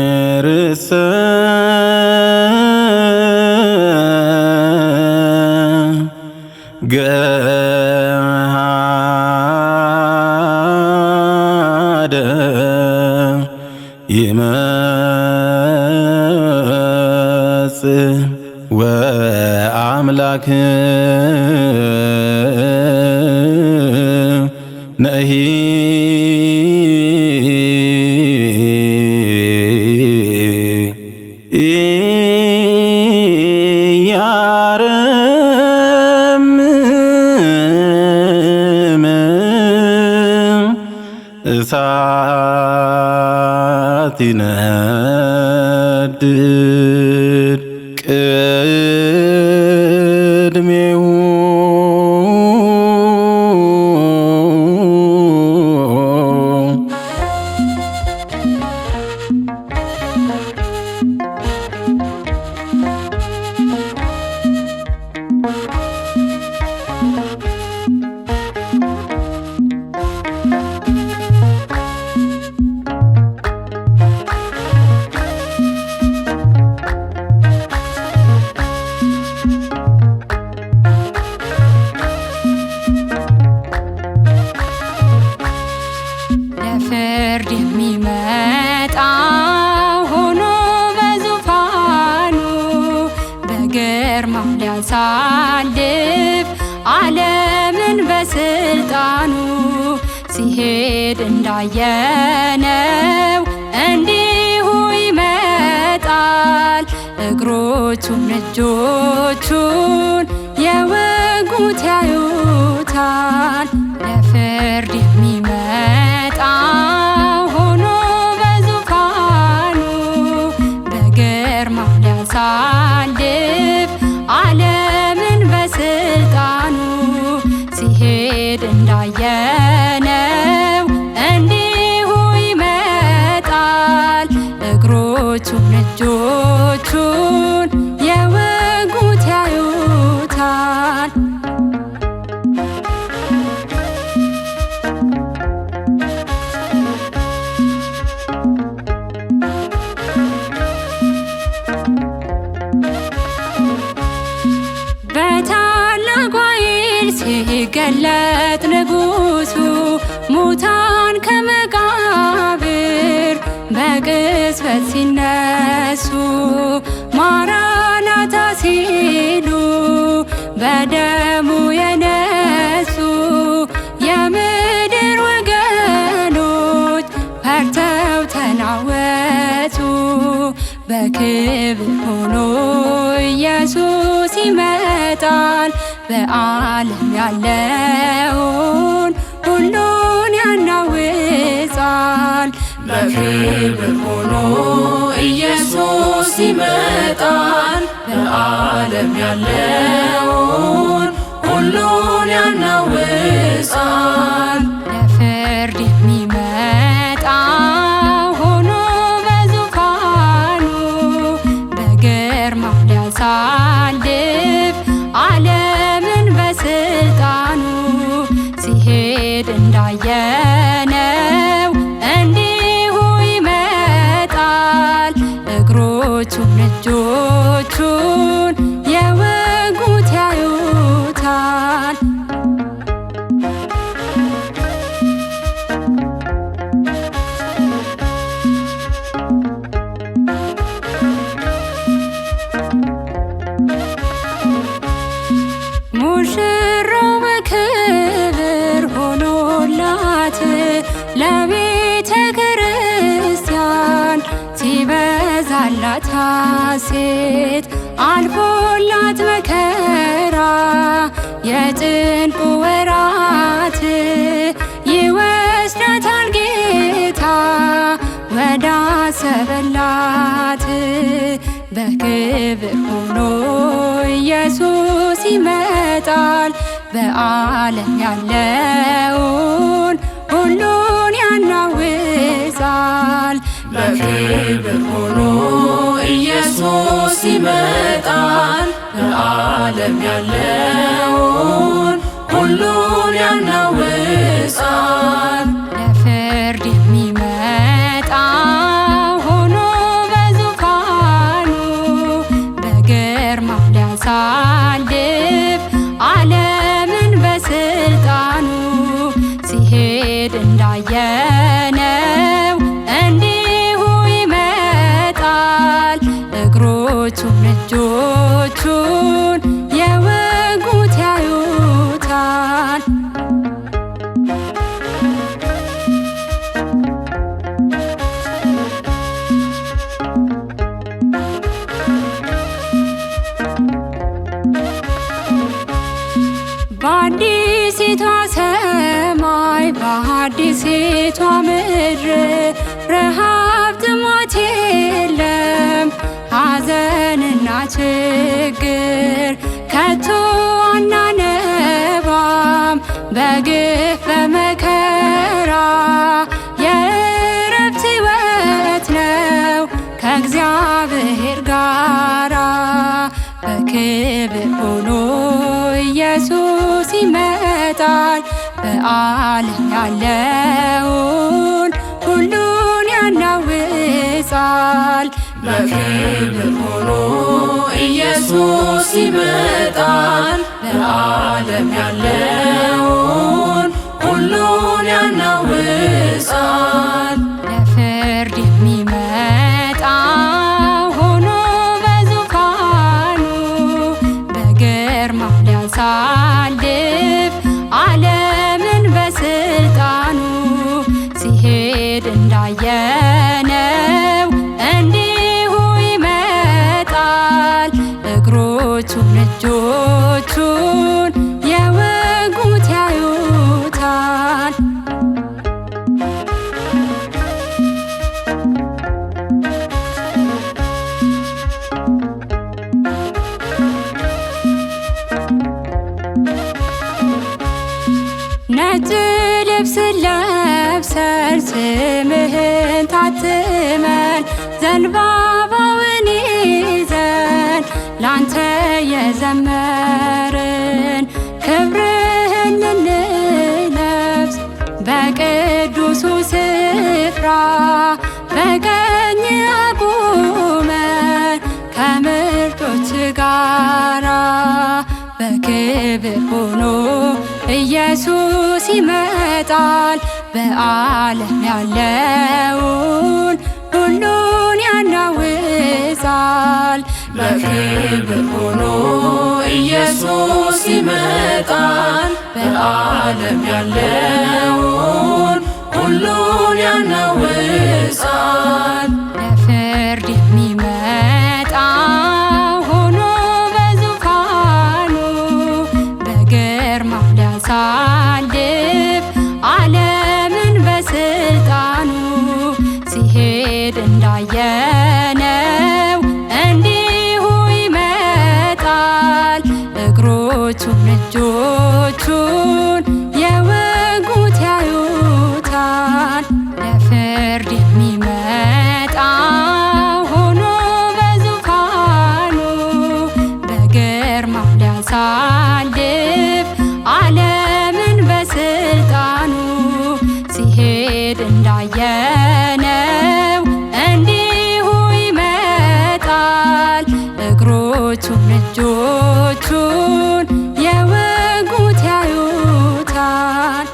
እግዚአብሔርሰ ገሃደ ይመጽእ ወአምላክ ነሂ ኢያረምም እሳት ይነድድ ቅድሜሁ ለፍርድ የሚመጣ ሆኖ በዙፋኑ በግርማው ሊያሳልፍ ዓለምን በስልጣኑ ሲሄድ እንዳየነው እንዲሁ ይመጣል። እግሮቹን እጆቹን የወጉት ያዩታል። ለፍርድ የሚመጣ ሆኖ በዙፋኑ በግርማው ሊያሳልፍ ዓለምን በስልጣኑ ሲሄድ እንዳየነው እንዲሁ ይመጣል። እግሮቹን እጆቹን የወጉት ያዩታል። በታላቅ ኃይል ሲገለጥ ንጉሡ ሙታን ከመቃብር በቅጽበት ሲነሱ ማራናታ ሲሉ በደሙ የነሱ የምድር ወገኖች ፈርተው ተናወጡ። በክብር ሆኖ ኢየሱስ ይመጣል። በዓለም ያለውን ሁሉን ያናውጻል። በክብር ሆኖ ኢየሱስ ይመጣል። በዓለም ያለውን ሁሉን ያናውጻል። ለፍርድ የሚመጣ ሆኖ በዙፋኑ በግርማው ሊያሳልፍ ዓለምን በስልጣኑ ሲሄድ እንዳየነው እንዲሁ ይመጣል። እግሮቹን እጆቹን የወጉት ያዩታል። ሙሽራው በክብር ሆኖላት ለቤተ ክርስቲያን ሲበዛላት ሐሴት አልፎላት መከራ የጭንቁ ወራት ይወስዳታል ጌታ ወዳሰበላት። በክብር ሆኖ ኢየሱስ ይመጣል። በዓለም ያለውን ሁሉን ያናውጻል። በክብር ሆኖ ኢየሱስ ይመጣል። በዓለም ያለውን ሁሉን ያናውጻል። እንዳየነው እንዲሁ ይመጣል። እግሮቹን እጆቹን የወጉት ያዩታል። በአዲሲቷ ሰማይ በአዲሲቷ ምድር ረሃብ ጥማት የለም፣ ሐዘንና ችግር ከቶ አናነባም። በግፍ በመከራ የእረፍት ሕይወት ነው ከእግዚአብሔር ጋራ። በክብር ሆኖ ኢየሱስ ይመጣል። በዓለም ያለውን ሁሉን ያናውጻል። በክብር ሆኖ ኢየሱስ ይመጣል። በዓለም ያለውን ሁሉን ያናውጻል። ለፍርድ የሚመጣ ሆኖ በዙፋኑ በግርማ ሊያሳልፍ ዓለምን በስልጣኑ። ሲሄድ እንዳየነው እንዲሁ ይመጣል። እግሮቹን እጆቹን የወጉት ያዩታል። ነጭ ልብስ ለብሰን ስምህን ታትመን ዘንባባውን ይዘን ላንተ የዘመርን ክብርህን ልንለብስ በቅዱሱ ስፍራ በቀኝ አቁመን ከምርጦች ጋራ። በክብር ሆኖ ኢየሱስ ይመጣል። በዓለም ያለውን ሁሉን ያናውጻል። በክብር ሆኖ ኢየሱስ ይመጣል። በዓለም ያለውን ሁሉን ያናውጻል። ለፍርድ የሚመጣ ሆኖ በዙፋኑ በግርማ ሊያሳልፍ ዓለምን በስልጣኑ። ሲሄድ እንዳየነው እንዲሁ ይመጣል። እግሮቹን እጆቹን የወጉት ያዩታል። ለፍርድ የሚመጣ ሆኖ በዙፋኑ በግርማ ሊያሳልፍ ዓለምን በስልጣኑ። ሲሄድ እንዳየነው እንዲሁ ይመጣል። እግሮቹን እጆቹን የወጉት ያዩታል።